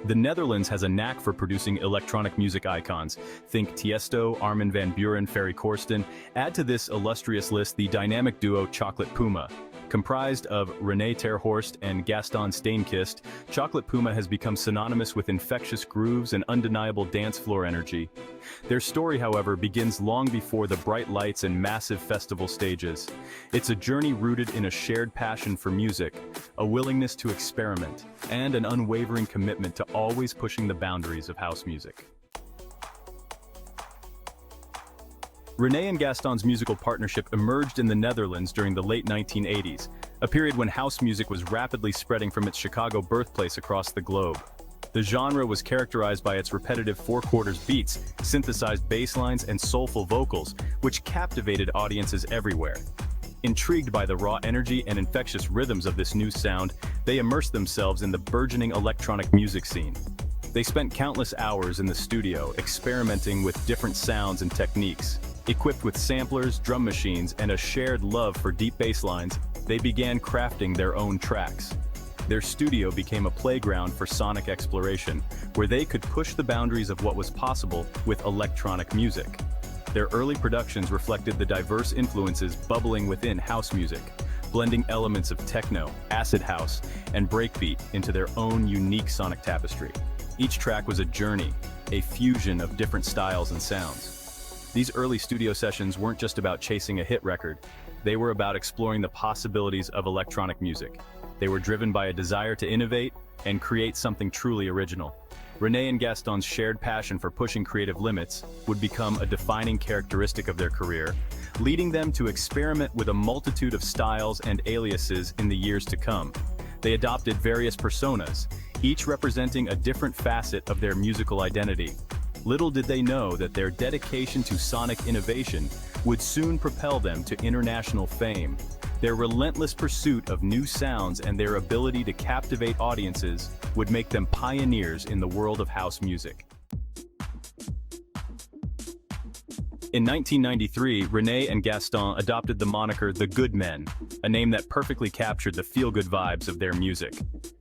The Netherlands has a knack for producing electronic music icons. Think Tiesto, Armin van Buuren, Ferry Corsten. Add to this illustrious list the dynamic duo Chocolate Puma. Comprised of René Horst and Gaston Steenkist, Chocolate Puma has become synonymous with infectious grooves and undeniable dance floor energy. Their story, however, begins long before the bright lights and massive festival stages. It's a journey rooted in a shared passion for music, a willingness to experiment, and an unwavering commitment to always pushing the boundaries of house music. René and Gaston's musical partnership emerged in the Netherlands during the late 1980s, a period when house music was rapidly spreading from its Chicago birthplace across the globe. The genre was characterized by its repetitive four-quarters beats, synthesized bass lines, and soulful vocals, which captivated audiences everywhere. Intrigued by the raw energy and infectious rhythms of this new sound, they immersed themselves in the burgeoning electronic music scene. They spent countless hours in the studio, experimenting with different sounds and techniques. Equipped with samplers, drum machines, and a shared love for deep bass lines, they began crafting their own tracks. Their studio became a playground for sonic exploration, where they could push the boundaries of what was possible with electronic music. Their early productions reflected the diverse influences bubbling within house music, blending elements of techno, acid house, and breakbeat into their own unique sonic tapestry. Each track was a journey, a fusion of different styles and sounds. These early studio sessions weren't just about chasing a hit record. They were about exploring the possibilities of electronic music. They were driven by a desire to innovate and create something truly original. René and Gaston's shared passion for pushing creative limits would become a defining characteristic of their career, leading them to experiment with a multitude of styles and aliases in the years to come. They adopted various personas, each representing a different facet of their musical identity. Little did they know that their dedication to sonic innovation would soon propel them to international fame. Their relentless pursuit of new sounds and their ability to captivate audiences would make them pioneers in the world of house music. In 1993, René and Gaston adopted the moniker The Good Men, a name that perfectly captured the feel-good vibes of their music.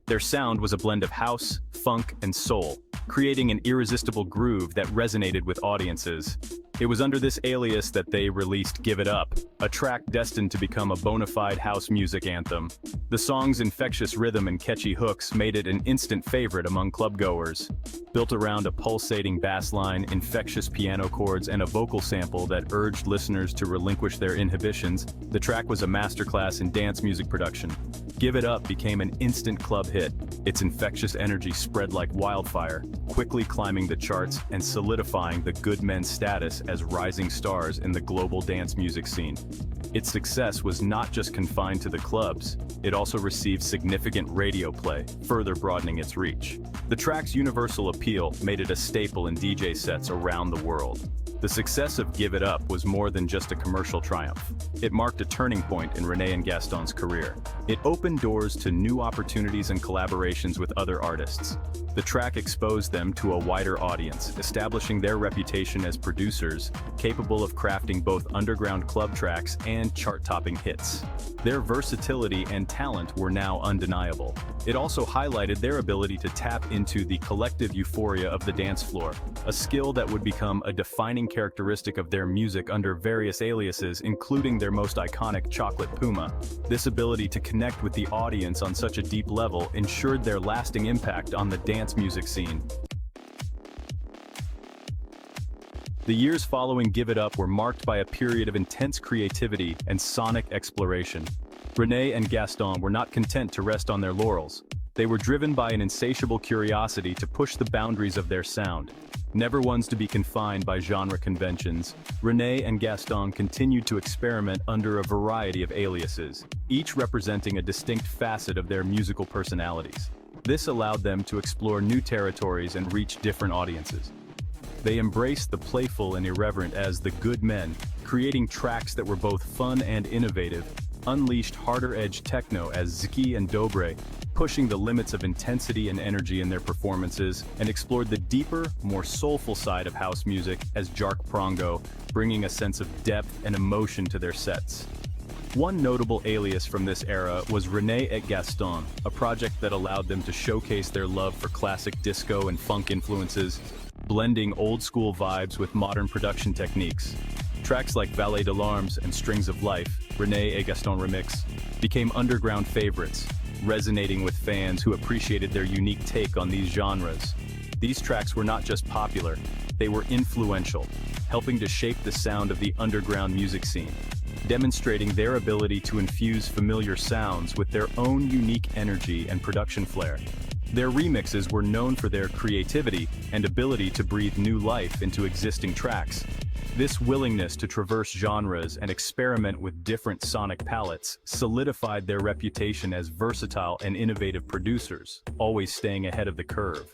Their sound was a blend of house, funk, and soul, creating an irresistible groove that resonated with audiences. It was under this alias that they released Give It Up, a track destined to become a bona fide house music anthem. The song's infectious rhythm and catchy hooks made it an instant favorite among clubgoers. Built around a pulsating bass line, infectious piano chords, and a vocal sample that urged listeners to relinquish their inhibitions, the track was a masterclass in dance music production. Give It Up became an instant club hit. Its infectious energy spread like wildfire, quickly climbing the charts and solidifying the Good Men's status as rising stars in the global dance music scene. Its success was not just confined to the clubs, it also received significant radio play, further broadening its reach. The track's universal appeal made it a staple in DJ sets around the world. The success of Give It Up was more than just a commercial triumph. It marked a turning point in René and Gaston's career. It opened doors to new opportunities and collaborations with other artists. The track exposed them to a wider audience, establishing their reputation as producers, capable of crafting both underground club tracks and chart-topping hits. Their versatility and talent were now undeniable. It also highlighted their ability to tap into the collective euphoria of the dance floor, a skill that would become a defining characteristic of their music under various aliases, including their most iconic Chocolate Puma. This ability to connect with the audience on such a deep level ensured their lasting impact on the dance music scene. The years following Give It Up were marked by a period of intense creativity and sonic exploration. René and Gaston were not content to rest on their laurels. They were driven by an insatiable curiosity to push the boundaries of their sound. Never ones to be confined by genre conventions, René and Gaston continued to experiment under a variety of aliases, each representing a distinct facet of their musical personalities. This allowed them to explore new territories and reach different audiences. They embraced the playful and irreverent as the Good Men, creating tracks that were both fun and innovative, unleashed harder-edge techno as Zki and Dobre, pushing the limits of intensity and energy in their performances, and explored the deeper, more soulful side of house music as Jark Prongo, bringing a sense of depth and emotion to their sets. One notable alias from this era was René et Gaston, a project that allowed them to showcase their love for classic disco and funk influences, blending old-school vibes with modern production techniques. Tracks like Valet d'Alarmes and Strings of Life, René et Gaston Remix, became underground favorites, resonating with fans who appreciated their unique take on these genres. These tracks were not just popular, they were influential, helping to shape the sound of the underground music scene, demonstrating their ability to infuse familiar sounds with their own unique energy and production flair. Their remixes were known for their creativity and ability to breathe new life into existing tracks. This willingness to traverse genres and experiment with different sonic palettes solidified their reputation as versatile and innovative producers, always staying ahead of the curve.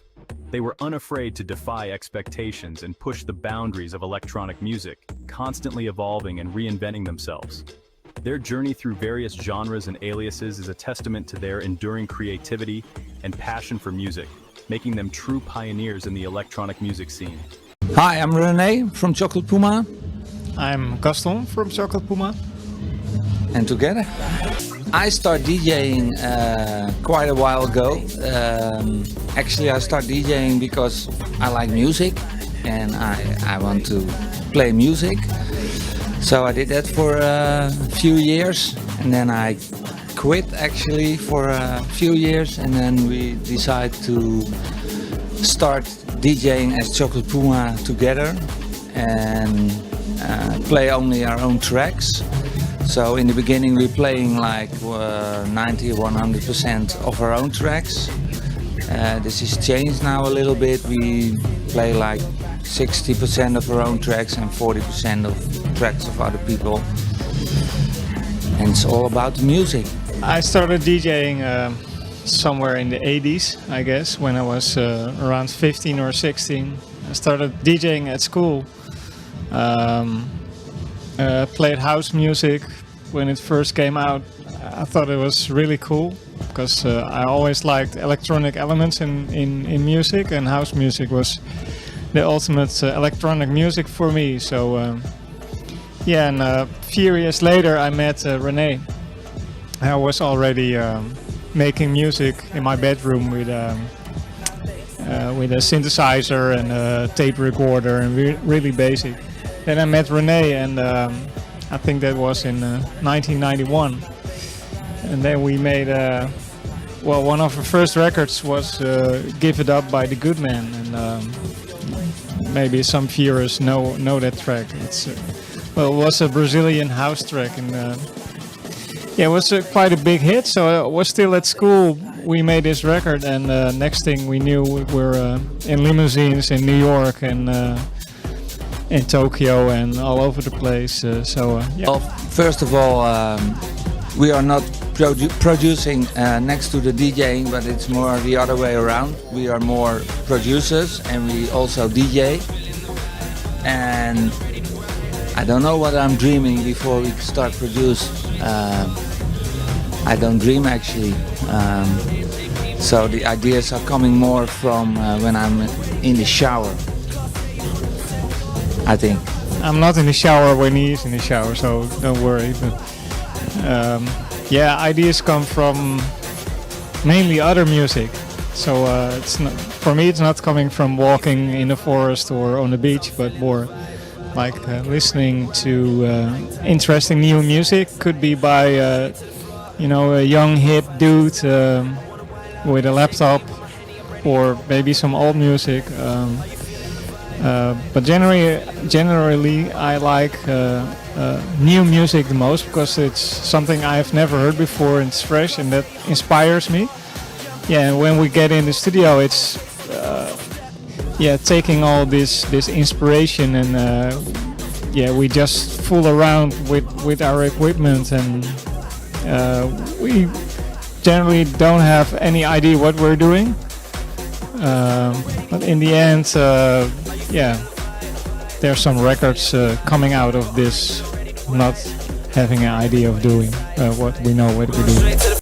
They were unafraid to defy expectations and push the boundaries of electronic music, constantly evolving and reinventing themselves. Their journey through various genres and aliases is a testament to their enduring creativity and passion for music, making them true pioneers in the electronic music scene. Hi, I'm René from Chocolate Puma. I'm Gaston from Chocolate Puma. And together I started DJing quite a while ago. Actually, I started DJing because I like music and I want to play music. So I did that for a few years and then I quit actually for a few years, and then we decided to start DJing as Chocolate Puma together and play only our own tracks. So in the beginning we're playing like 90-100% of our own tracks. This has changed now a little bit. We play like 60% of our own tracks and 40% of tracks of other people. And it's all about the music. I started DJing somewhere in the 80s, I guess, when I was around 15 or 16. I started DJing at school. Played house music when it first came out. I thought it was really cool because I always liked electronic elements in music, and house music was the ultimate electronic music for me. So yeah, and a few years later I met René. I was already making music in my bedroom with a synthesizer and a tape recorder and really basic. Then I met René, and I think that was in 1991. And then we made, well, one of our first records was Give It Up by The Good Man. And maybe some viewers know that track. It's, well, it was a Brazilian house track. And yeah, it was quite a big hit. So I was still at school. We made this record, and next thing we knew, we were in limousines in New York and in Tokyo and all over the place. Yeah. Well, first of all, we are not producing next to the DJing, but it's more the other way around. We are more producers and we also DJ. And I don't know what I'm dreaming before we start produce. I don't dream actually. So the ideas are coming more from when I'm in the shower, I think. I'm not in the shower when he is in the shower, so don't worry. But yeah, ideas come from mainly other music. So it's not, for me, it's not coming from walking in the forest or on the beach, but more like listening to interesting new music. Could be by you know, a young hip dude with a laptop, or maybe some old music. But generally I like new music the most, because it's something I've never heard before and it's fresh and that inspires me. Yeah, and when we get in the studio, it's yeah, taking all this inspiration and yeah, we just fool around with our equipment, and we generally don't have any idea what we're doing. But in the end, yeah, there's some records coming out of this, not having an idea of doing what we know what we do.